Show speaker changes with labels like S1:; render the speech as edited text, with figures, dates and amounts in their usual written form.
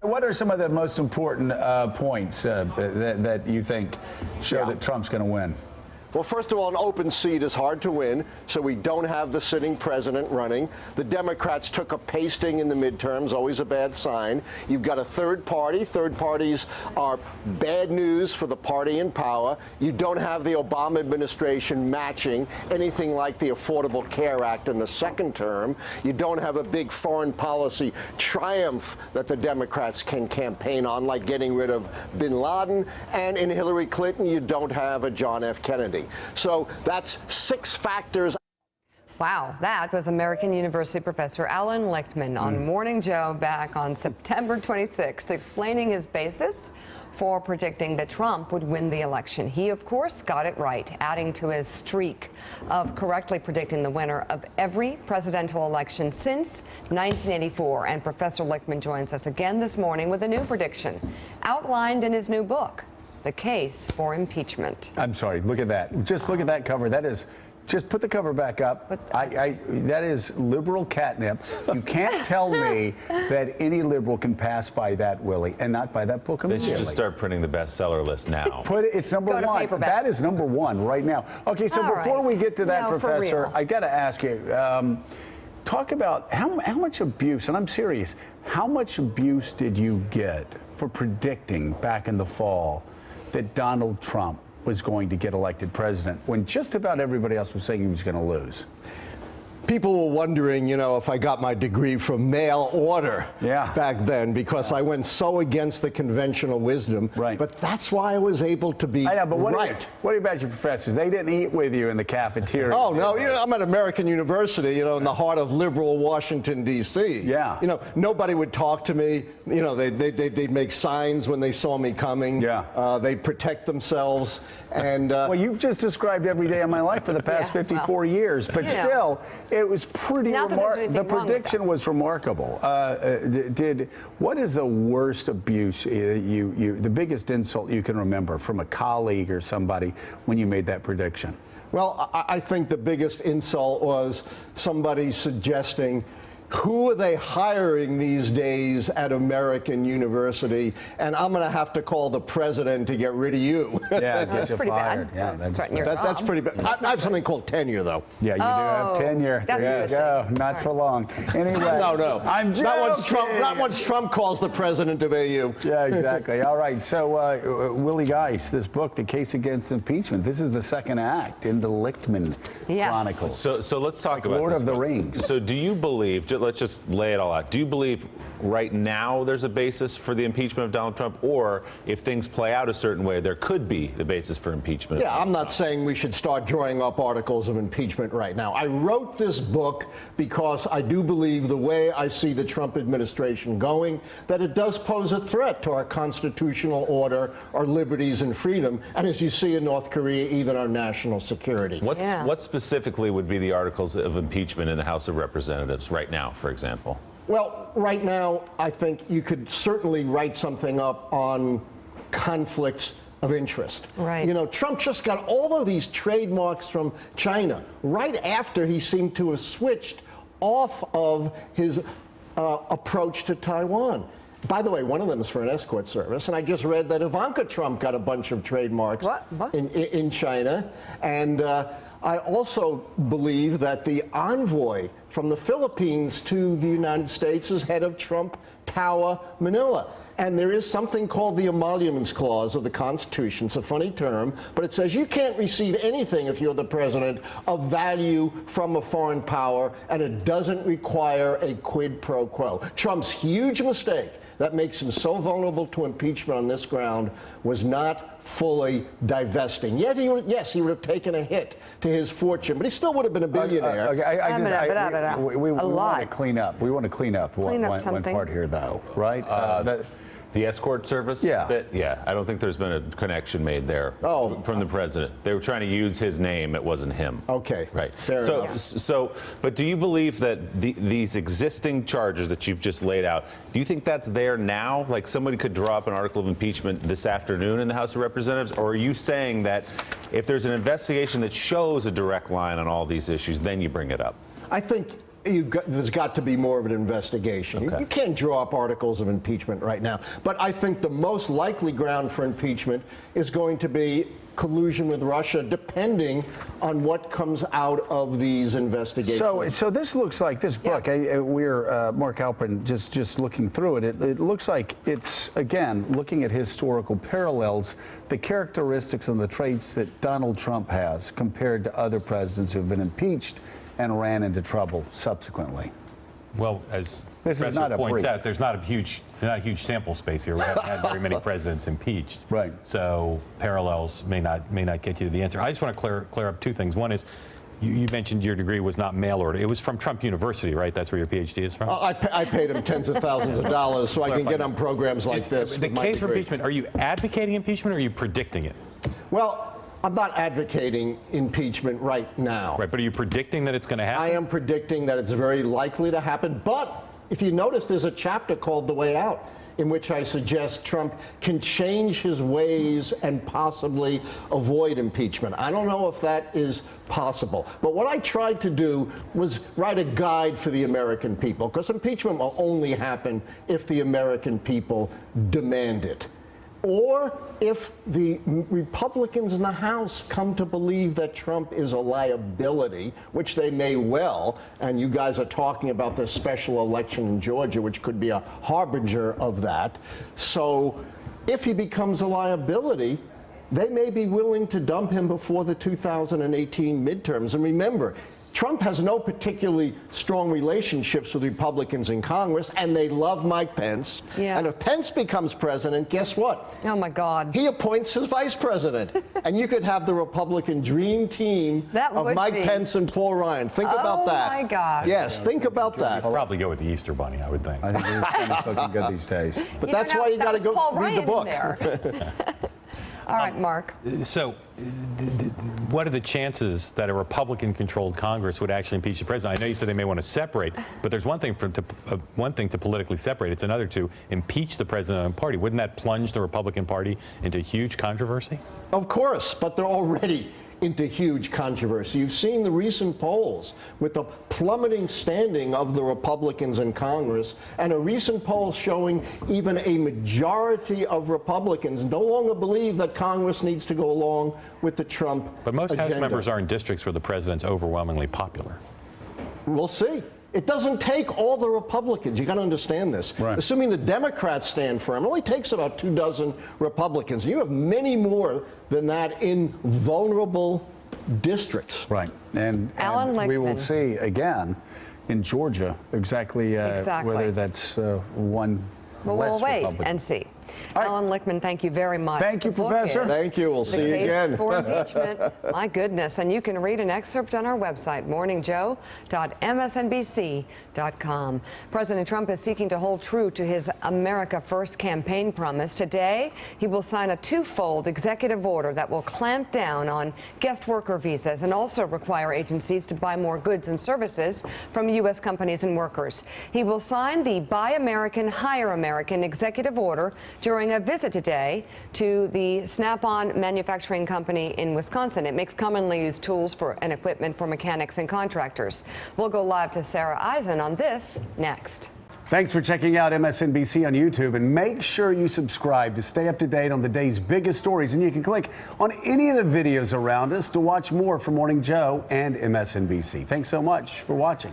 S1: What are some of the most important points that you think show that Trump's going to win?
S2: Well, first of all, an open seat is hard to win, so we don't have the sitting president running. The Democrats took a pasting in the midterms, always a bad sign. You've got a third party. Third parties are bad news for the party in power. You don't have the Obama administration matching anything like the Affordable Care Act in the second term. You don't have a big foreign policy triumph that the Democrats can campaign on, like getting rid of bin Laden. And in Hillary Clinton, you don't have a John F. Kennedy. So that's 6 factors.
S3: Wow, that was American University professor Allan Lichtman on Morning Joe back on September 26th, explaining his basis for predicting that Trump would win the election. He, of course, got it right, adding to his streak of correctly predicting the winner of every presidential election since 1984. And Professor Lichtman joins us again this morning with a new prediction outlined in his new book, The Case for Impeachment.
S1: I'm sorry, look at that. Just look at that cover. That is, just put the cover back up. That is liberal catnip. You can't tell me that any liberal can pass by that, Willie, and not by that book
S4: They
S1: immediately.
S4: should just start printing the bestseller list now.
S1: It's number one. That is number one right now. Okay, so before we get to that, Professor, I got to ask you, talk about how much abuse, and I'm serious, how much abuse did you get for predicting back in the fall that Donald Trump was going to get elected president when just about everybody else was saying he was going to lose?
S2: People were wondering, you know, if I got my degree from mail order back then, because I went so against the conventional wisdom. Right. But that's why I was able to be
S1: what about your professors? They didn't eat with you in the cafeteria.
S2: Oh, no. You know, I'm at American University, you know, in the heart of liberal Washington, D.C.
S1: Yeah.
S2: You know, nobody would talk to me. You know, they'd make signs when they saw me coming. Yeah. They'd protect themselves. And
S1: well, you've just described every day of my life for the past 54 years. But still, it was pretty remarkable. The prediction was remarkable. What is the worst abuse, the biggest insult you can remember from a colleague or somebody when you made that prediction?
S2: Well, I think the biggest insult was somebody suggesting, who are they hiring these days at American University? And I'm going to have to call the president to get rid of you.
S1: Yeah,
S3: that's pretty bad.
S1: Yeah,
S2: that's pretty bad. I have something called tenure, though.
S1: Yeah, you do have tenure. There you go. Not for long. Anyway.
S2: No.
S1: I'm joking.
S2: Not once Trump calls the president of AU.
S1: Yeah, exactly. All right. So, Willie Geist, this book, The Case Against Impeachment, this is the second act in the Lichtman Chronicles.
S4: So let's talk about
S1: Lord
S4: this
S1: of the
S4: book.
S1: Rings.
S4: So do you believe, let's just lay it all out, do you believe right now there's a basis for the impeachment of Donald Trump, or if things play out a certain way, there could be the basis for impeachment?
S2: Yeah, I'm not saying we should start drawing up articles of impeachment right now. I wrote this book because I do believe, the way I see the Trump administration going, that it does pose a threat to our constitutional order, our liberties and freedom, and as you see in North Korea, even our national security.
S4: What specifically would be the articles of impeachment in the House of Representatives right now, for example?
S2: Well, right now, I think you could certainly write something up on conflicts of interest.
S3: Right.
S2: You know, Trump just got all of these trademarks from China right after he seemed to have switched off of his approach to Taiwan. By the way, one of them is for an escort service, and I just read that Ivanka Trump got a bunch of trademarks in China. And I also believe that the envoy from the Philippines to the United States is head of Trump Tower, Manila. And there is something called the Emoluments Clause of the Constitution. It's a funny term, but it says you can't receive anything if you're the president of value from a foreign power, and it doesn't require a quid pro quo. Trump's huge mistake that makes him so vulnerable to impeachment on this ground was not fully divesting. Yet he would have taken a hit to his fortune, but he still would have been a billionaire.
S1: We want to clean up. We want to clean up one part here, though, right?
S4: The escort service bit? Yeah, I don't think there's been a connection made there from the president. They were trying to use his name. It wasn't him.
S2: Okay.
S4: Right.
S2: Fair enough.
S4: But do you believe that these existing charges that you've just laid out, do you think that's there now? Like somebody could draw up an article of impeachment this afternoon in the House of Representatives? Or are you saying that if there's an investigation that shows a direct line on all these issues, then you bring it up?
S2: I think there's got to be more of an investigation.
S4: Okay.
S2: You can't draw up articles of impeachment right now. But I think the most likely ground for impeachment is going to be collusion with Russia, depending on what comes out of these investigations.
S1: So this looks like this book. Yeah. We're Mark Alpern just looking through it. It looks like it's, again, looking at historical parallels, the characteristics and the traits that Donald Trump has compared to other presidents who've been impeached and ran into trouble subsequently.
S5: Well, as the professor points out, there's not a huge sample space here. We haven't had very many presidents impeached.
S1: Right.
S5: So parallels may not get you to the answer. I just want to clear up two things. One is, you mentioned your degree was not mail order. It was from Trump University, right? That's where your PhD is from?
S2: I paid him tens of thousands of dollars so I can get on programs like this.
S5: The case for impeachment, are you advocating impeachment or are you predicting it?
S2: Well, I'm not advocating impeachment right now.
S5: Right, but are you predicting that it's going to happen?
S2: I am predicting that it's very likely to happen. But if you notice, there's a chapter called The Way Out, in which I suggest Trump can change his ways and possibly avoid impeachment. I don't know if that is possible. But what I tried to do was write a guide for the American people, because impeachment will only happen if the American people demand it. Or if the Republicans in the House come to believe that Trump is a liability, which they may well, and you guys are talking about this special election in Georgia, which could be a harbinger of that. So if he becomes a liability, they may be willing to dump him before the 2018 midterms. And remember, Trump has no particularly strong relationships with Republicans in Congress, and they love Mike Pence. Yeah. And if Pence becomes president, guess what?
S3: Oh, my God.
S2: He appoints his vice president. And you could have the Republican dream team of Mike Pence and Paul Ryan. Think about that.
S3: Oh, my God.
S2: Yes, think about that.
S5: I'll probably go with the Easter Bunny, I would think.
S1: I think it's looking good these days.
S2: But that's why you got to go read the book.
S3: All right, Mark.
S5: So, what are the chances that a Republican-controlled Congress would actually impeach the president? I know you said they may want to separate, but there's one thing to politically separate. It's another to impeach the president and party. Wouldn't that plunge the Republican Party into huge controversy?
S2: Of course, but they're already into huge controversy. You've seen the recent polls with the plummeting standing of the Republicans in Congress, and a recent poll showing even a majority of Republicans no longer believe that Congress needs to go along with the Trump
S5: But most
S2: agenda.
S5: House members are in districts where the president's overwhelmingly popular.
S2: We'll see. It doesn't take all the Republicans. You got to understand this. Right. Assuming the Democrats stand firm, it only takes about 24 Republicans. You have many more than that in vulnerable districts.
S1: Right. And
S3: Allan Lichtman.
S1: We will see again in Georgia exactly. Whether that's one
S3: well,
S1: less
S3: we'll wait
S1: Republican.
S3: and see. Allan Lichtman, thank you very much.
S1: Thank you, Professor.
S2: Thank you. We'll see you again.
S3: The case for impeachment. My goodness. And you can read an excerpt on our website, morningjoe.msnbc.com. President Trump is seeking to hold true to his America First campaign promise. Today, he will sign a twofold executive order that will clamp down on guest worker visas and also require agencies to buy more goods and services from U.S. companies and workers. He will sign the Buy American, Hire American executive order during a visit today to the Snap-on manufacturing company in Wisconsin. It makes commonly used tools and equipment for mechanics and contractors. We'll go live to Sarah Eisen on this next.
S1: Thanks for checking out MSNBC on YouTube, and make sure you subscribe to stay up to date on the day's biggest stories. And you can click on any of the videos around us to watch more from Morning Joe and MSNBC. Thanks so much for watching.